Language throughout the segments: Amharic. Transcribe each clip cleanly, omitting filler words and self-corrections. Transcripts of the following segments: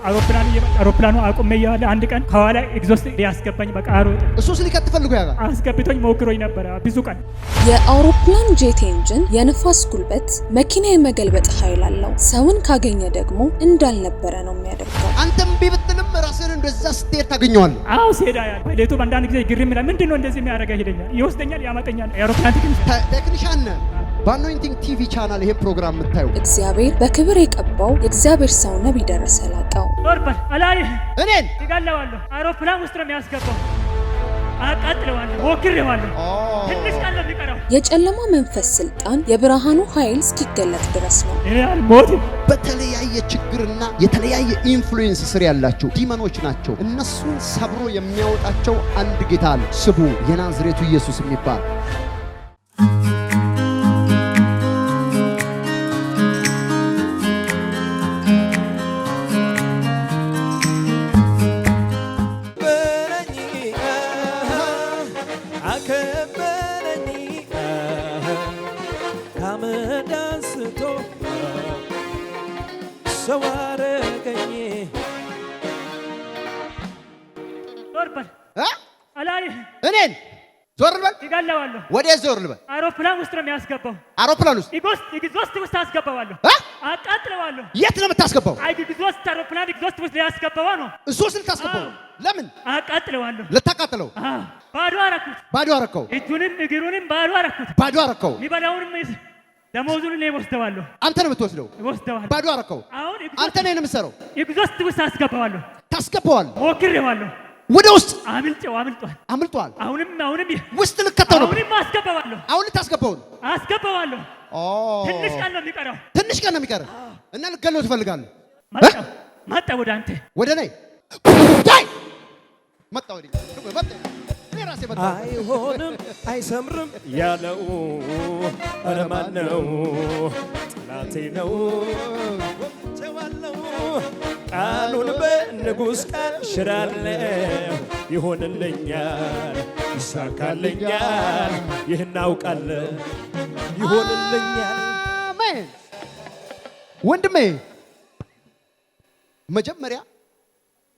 አውሮፕላኑ አቁሜ ያለ አንድ ቀን ከኋላ ኤግዞስት ሊያስገባኝ በቃ አሮጠ። እሱስ ሊከት ፈልጎ ያጋል አስገብቶኝ ሞክሮኝ ነበር ብዙ ቀን። የአውሮፕላን ጄት ኢንጂን የንፋስ ጉልበት መኪና የመገልበጥ ኃይል አለው። ሰውን ካገኘ ደግሞ እንዳልነበረ ነው የሚያደርገው። አንተም ቢብትልም ራስህን እንደዛ ስትሄድ ታገኘዋለህ። አዎ ሴዳ ያለ ፓይለቱ አንዳንድ ጊዜ ግርም ይላል። ምንድነው እንደዚህ የሚያደርገው? ይለኛል፣ ይወስደኛል፣ ያመጣኛል። አውሮፕላን ቴክኒሻን ነህ። በአኖይንቲንግ ቲቪ ቻናል ይሄ ፕሮግራም የምታዩ እግዚአብሔር በክብር የቀባው የእግዚአብሔር ሰው ነብይ ደረሰ ላቀው ኖርባል አላይ እኔን ይጋለዋለሁ። አውሮፕላን ውስጥ ነው የሚያስገባው። አቃጥለዋለሁ፣ ሞክሬዋለሁ። ትንሽ ቀን ነው የሚቀረው። የጨለማ መንፈስ ስልጣን የብርሃኑ ኃይል እስኪገለጥ ድረስ ነው። እኔ አልሞትም። በተለያየ ችግርና የተለያየ ኢንፍሉዌንስ ስር ያላቸው ዲመኖች ናቸው። እነሱን ሰብሮ የሚያወጣቸው አንድ ጌታ አለ። ስሙ የናዝሬቱ ኢየሱስ የሚባል ኖርባል አላይ እኔን ዞር ልበል ይጋለዋለሁ። ወዴት ዞር ልበል? አውሮፕላን ውስጥ ነው የሚያስገባው። አውሮፕላን ውስጥ ኤግዞስት ውስጥ አስገባዋለሁ። አቃጥለዋለሁ። የት ነው የምታስገባው? ኤግዞስት አውሮፕላን ኤግዞስት ውስጥ ሊያስገባው ነው። እሱ ውስጥ ልታስገባው? ለምን? አቃጥለዋለሁ። ልታቃጥለው? ባዶ አረኩት። ባዶ አረከው? እጁንም እግሩንም ባዶ አረኩት። ባዶ አረከው? የሚበላውንም ደሞዙን እኔ ወስደዋለሁ። አንተ ነው የምትወስደው? ወስደዋለሁ። ባዶ አረከው? አሁን አንተ ነህ የምትሰራው? ኤግዞስት ውስጥ አስገባዋለሁ። ታስገባዋል? ሞክሬዋለሁ። ወደ ውስጥ አምልጧል። አሁንም ውስጥ ልከተው ነው። አሁንም አስገባዋለሁ። አሁን ልታስገባው ነው? አስገባዋለሁ። ትንሽ ቀን ነው የሚቀረው። ትንሽ ቀን ነው የሚቀረው እና ልትገለው ትፈልጋለህ? መጣ ወደ አንተ ወደ እኔ መጣ ወደ እኔ ራሴ መጣ። አይሆንም አይሰምርም ያለው ኧረ ማን ነው? ጠላቴ ነው ተዋለው ቃሉን በንጉሥ ቃል ሽራለሁ። ይሆንልኛል ይሳካልኛል፣ ይህን አውቃለሁ። ይሆንልኛል። አሜን። ወንድሜ መጀመሪያ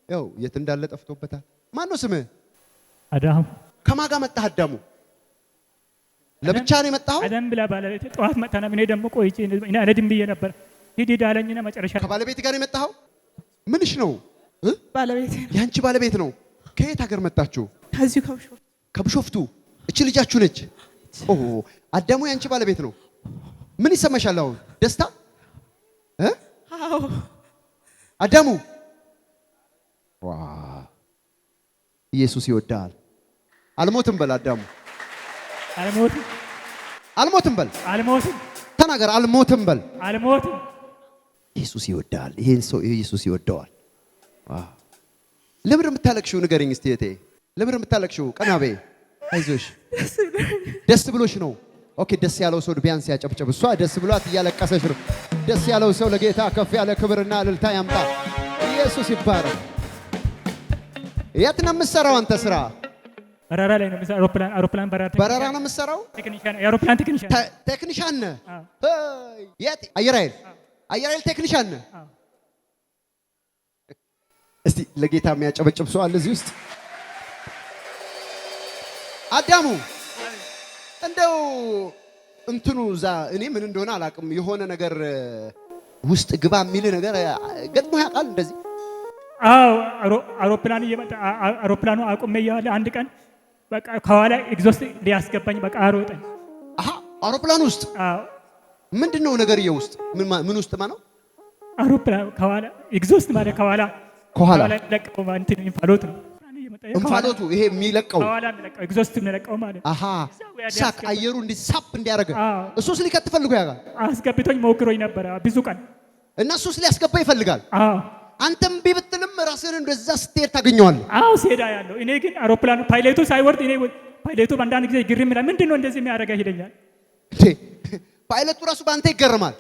ያው የት እንዳለ ጠፍቶበታል። ማን ነው ስምህ? አዳሙ። ከማን ጋር መጣህ? አዳሙ ለብቻ ነው የመጣኸው? አዳም ብላ ባለቤቴ ጠዋት መጣና እኔ ደግሞ ቆይቼ እኔ አልሄድም ብዬ ነበር። ሂድ አለኝና መጨረሻ ከባለቤት ጋር ነው የመጣኸው? ምንሽ ነው? ባለቤቴ ነው። ያንቺ ባለቤት ነው። ከየት ሀገር መጣችሁ? ከዚሁ ከብሾፍቱ። እቺ ልጃችሁ ነች? ኦሆ አዳሙ ያንቺ ባለቤት ነው። ምን ይሰማሻል አሁን? ደስታ? አዎ አዳሙ ዋ ኢየሱስ ይወዳል። አልሞትም በል አዳሙ። አልሞትም በል። ተናገር። አልሞትም በል። ኢየሱስ ይወዳል። ይሄን ሰው ኢየሱስ ይወደዋል። ለምን የምታለቅሽው ንገረኝ እስቲ እቴ። ለምን የምታለቅሽው? ቀና በይ። አይዞሽ። ደስ ብሎሽ ነው? ኦኬ ደስ ያለው ሰው ቢያንስ ያጨብጨብ። እሷ ደስ ብሏት እያለቀሰች ነው። ደስ ያለው ሰው ለጌታ ከፍ ያለ ክብርና እልልታ ያምጣ። ኢየሱስ ይባረክ። የት ነው የምትሰራው አንተ ስራ? በረራ ላይ ነው የምሰራው። አውሮፕላን በረራ ነው የምትሰራው? የአውሮፕላን ቴክኒሻን ነህ? የት? አየር ኃይል ቴክኒሻን ነህ? እስቲ ለጌታ የሚያጨበጭብ ሰው አለ እዚህ ውስጥ? አዳሙ እንደው እንትኑ እዛ እኔ ምን እንደሆነ አላውቅም። የሆነ ነገር ውስጥ ግባ የሚል ነገር ገጥሞ ያውቃል እንደዚህ? አዎ አውሮፕላኑ አቁሜ ያለ አንድ ቀን በቃ ከኋላ ኤግዞስት ሊያስገባኝ በቃ አሮጠኝ። አውሮፕላን ውስጥ? አዎ። ምንድነው ነገርየው ውስጥ? ምን ውስጥ ማለት? አውሮፕላን ከኋላ ኤግዞስት ማለት ከኋላ ለቀው ማለት እንፋሎት ነው። እንፋሎቱ ይሄ የሚለቀው ከኋላ የሚለቀው ኤግዞስት የሚለቀው ማለት ሳቅ አየሩ እንዲሳብ እንዲያደርግ እሱስ ሊከት ፈልጎ ያጋል አስገብቶኝ ሞክሮኝ ነበር ብዙ ቀን እና እሱስ ሊያስገባ ይፈልጋል። አንተም ቢብትልም ራስህን እንደዛ ስትሄድ ታገኘዋለህ። አዎ ሴዳ ያለው እኔ ግን አውሮፕላኑ ፓይለቱ ሳይወርድ እኔ ፓይለቱ አንዳንድ ጊዜ ግርም ይላል። ምንድነው እንደዚህ የሚያደርገው? ይለኛል። ፓይለቱ ራሱ በአንተ ይገርማል።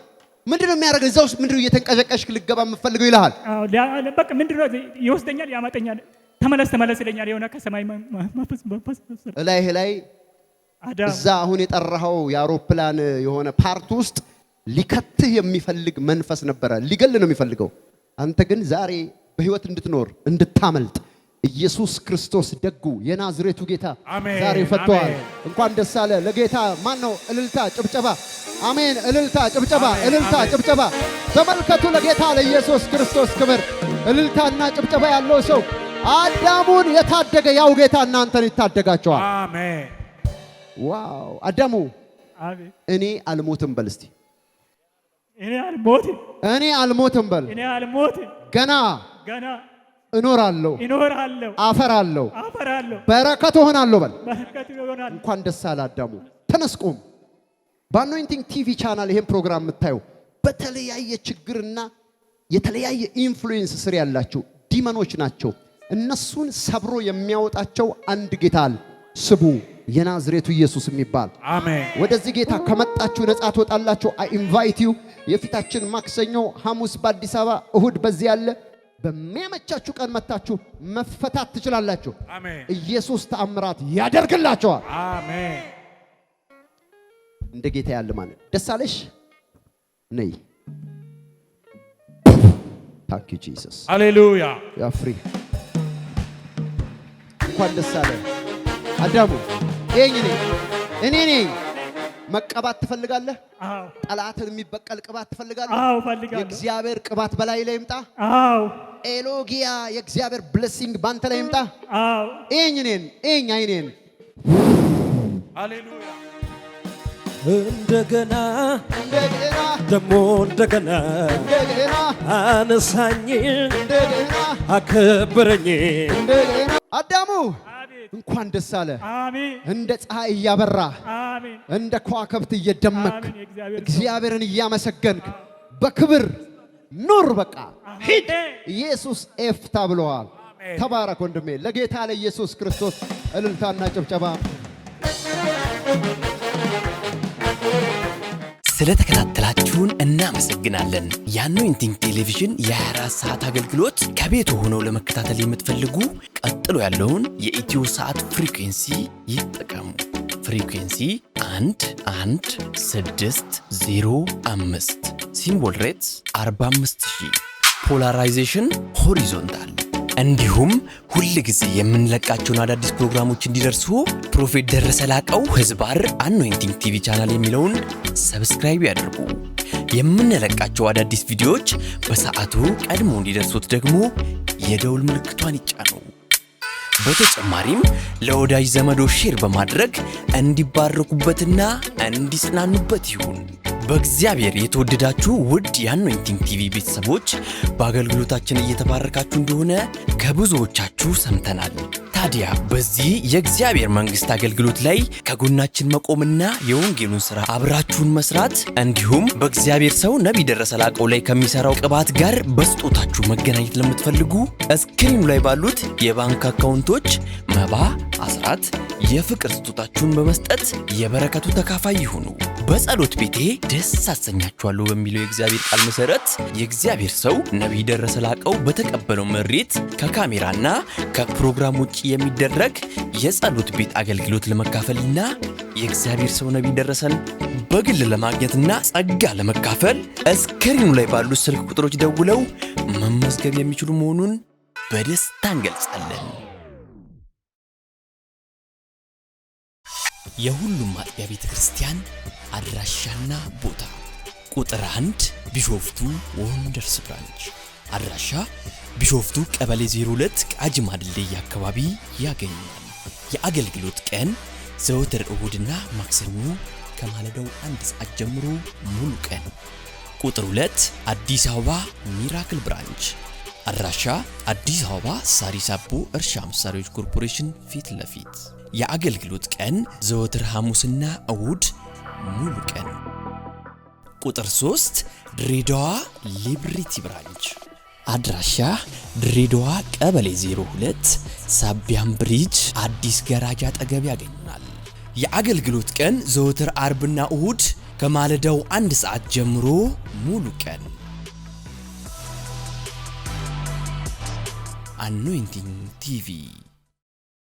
ምንድነው የሚያደርገው? እዛው ምንድነው እየተንቀዠቀሽክ ልገባ የምፈልገው ይልሃል። አዎ በቃ ምንድነው ይወስደኛል፣ ያመጣኛል። ተመለስ ይለኛል። የሆነ ከሰማይ ላይ እዛ አሁን የጠራኸው የአውሮፕላን የሆነ ፓርት ውስጥ ሊከትህ የሚፈልግ መንፈስ ነበረ። ሊገል ነው የሚፈልገው። አንተ ግን ዛሬ በህይወት እንድትኖር እንድታመልጥ ኢየሱስ ክርስቶስ ደጉ የናዝሬቱ ጌታ ዛሬ ፈቷል። እንኳን ደስ አለ። ለጌታ ማን ነው እልልታ ጭብጨባ? አሜን። እልልታ ጭብጨባ፣ እልልታ ጭብጨባ። ተመልከቱ፣ ለጌታ ለኢየሱስ ክርስቶስ ክብር እልልታና ጭብጨባ ያለው ሰው አዳሙን የታደገ ያው ጌታ እናንተን ይታደጋቸዋል። አሜን። ዋው! አዳሙ አሜን። እኔ አልሞትም በል እስቲ። እኔ አልሞትም፣ እኔ አልሞትም በል። እኔ አልሞትም፣ ገና እኖራለሁ፣ አፈራለሁ፣ በረከት እሆናለሁ በል። እንኳን ደስ አለ አዳሙ። ተነስቆም በአኖይንቲንግ ቲቪ ቻናል ይሄን ፕሮግራም የምታዩ በተለያየ ችግርና የተለያየ ኢንፍሉዌንስ ስር ያላችሁ ዲመኖች ናቸው። እነሱን ሰብሮ የሚያወጣቸው አንድ ጌታ አለ። ስሙ የናዝሬቱ ኢየሱስ የሚባል አሜን። ወደዚህ ጌታ ከመጣችሁ ነፃ ትወጣላችሁ። አይ ኢንቫይት ዩ። የፊታችን ማክሰኞ፣ ሐሙስ በአዲስ አበባ፣ እሁድ በዚህ ያለ በሚያመቻችሁ ቀን መጣችሁ መፈታት ትችላላችሁ። አሜን። ኢየሱስ ተአምራት ያደርግላችኋል። አሜን። እንደ ጌታ ያለ ማለት ደስ አለሽ? ነይ። ታንክ ዩ ጂሰስ። ሃሌሉያ። ያ ፍሪ። እንኳን ደስ አለ አዳሙ። እኔ ነኝ። መቀባት ትፈልጋለህ? አዎ። ጠላትን የሚበቀል ቅባት ትፈልጋለህ? አዎ ፈልጋለሁ። የእግዚአብሔር ቅባት በላይ ላይ ይምጣ። አዎ። ኤሎጊያ የእግዚአብሔር ብሌሲንግ ባንተ ላይ ይምጣ። አዎ። አይኔን ሃሌሉያ። እንደገና ደሞ እንደገና አነሳኝ፣ አከበረኝ። አዳሙ እንኳን ደስ አለ። አሜን። እንደ ፀሐይ እያበራ አሜን፣ እንደ ከዋክብት እየደመክ እግዚአብሔርን እያመሰገንክ በክብር ኑር። በቃ ሂድ። ኢየሱስ ኤፍታ ብለዋል። ተባረክ ወንድሜ። ለጌታ ለኢየሱስ ክርስቶስ እልልታና ጭብጨባ። ስለተከታተላችሁን እናመሰግናለን። የአኖይንቲንግ ቴሌቪዥን የ24 ሰዓት አገልግሎት ከቤቱ ሆነው ለመከታተል የምትፈልጉ ቀጥሎ ያለውን የኢትዮ ሰዓት ፍሪኩዌንሲ ይጠቀሙ። ፍሪኩዌንሲ 11605 ሲምቦል ሬትስ 45000 ፖላራይዜሽን ሆሪዞንታል። እንዲሁም ሁል ጊዜ የምንለቃቸውን አዳዲስ ፕሮግራሞች እንዲደርሱ ፕሮፌት ደረሰ ላቀው ህዝባር አኖይንቲንግ ቲቪ ቻናል የሚለውን ሰብስክራይብ ያድርጉ። የምንለቃቸው አዳዲስ ቪዲዮዎች በሰዓቱ ቀድሞ እንዲደርሱት ደግሞ የደውል ምልክቷን ይጫኑ። በተጨማሪም ለወዳጅ ዘመዶ ሼር በማድረግ እንዲባረኩበትና እንዲጽናኑበት ይሁን። በእግዚአብሔር የተወደዳችሁ ውድ የአኖይንቲንግ ቲቪ ቤተሰቦች በአገልግሎታችን እየተባረካችሁ እንደሆነ ከብዙዎቻችሁ ሰምተናል። ታዲያ በዚህ የእግዚአብሔር መንግሥት አገልግሎት ላይ ከጎናችን መቆምና የወንጌሉን ሥራ አብራችሁን መስራት እንዲሁም በእግዚአብሔር ሰው ነቢይ ደረሰ ላቀው ላይ ከሚሠራው ቅባት ጋር በስጦታችሁ መገናኘት ለምትፈልጉ እስክሪኑ ላይ ባሉት የባንክ አካውንቶች መባ፣ አስራት፣ የፍቅር ስጦታችሁን በመስጠት የበረከቱ ተካፋይ ይሁኑ። በጸሎት ቤቴ ደስ አሰኛችኋለሁ በሚለው የእግዚአብሔር ቃል መሰረት የእግዚአብሔር ሰው ነቢይ ደረሰ ላቀው በተቀበለው መሬት ከካሜራና ከፕሮግራም ውጭ የሚደረግ የጸሎት ቤት አገልግሎት ለመካፈልና የእግዚአብሔር ሰው ነቢይ ደረሰን በግል ለማግኘትና ጸጋ ለመካፈል እስክሪኑ ላይ ባሉት ስልክ ቁጥሮች ደውለው መመዝገብ የሚችሉ መሆኑን በደስታ እንገልጻለን። የሁሉም አጥቢያ ቤተ ክርስቲያን አድራሻና ቦታ ቁጥር 1 ቢሾፍቱ ወንደርስ ብራንች አድራሻ ቢሾፍቱ ቀበሌ 02 ቃጂማ ድልድይ አካባቢ ያገኛል። የአገልግሎት ቀን ዘወትር እሁድና ማክሰኞ ከማለዳው 1 ሰዓት ጀምሮ ሙሉ ቀን። ቁጥር 2 አዲስ አበባ ሚራክል ብራንች አድራሻ አዲስ አበባ ሳሪስ አቦ እርሻ መሳሪያዎች ኮርፖሬሽን ፊት ለፊት። የአገልግሎት ቀን ዘወትር ሐሙስና እሁድ ሙሉ ቀን። ቁጥር 3 ድሬዳዋ ሊብሪቲ ብራንች አድራሻ ድሬዳዋ ቀበሌ 02 ሳቢያም ብሪጅ አዲስ ገራጃ አጠገብ ያገኙናል። የአገልግሎት ቀን ዘወትር አርብና እሁድ ከማለዳው 1 ሰዓት ጀምሮ ሙሉ ቀን። አኖይንቲንግ ቲቪ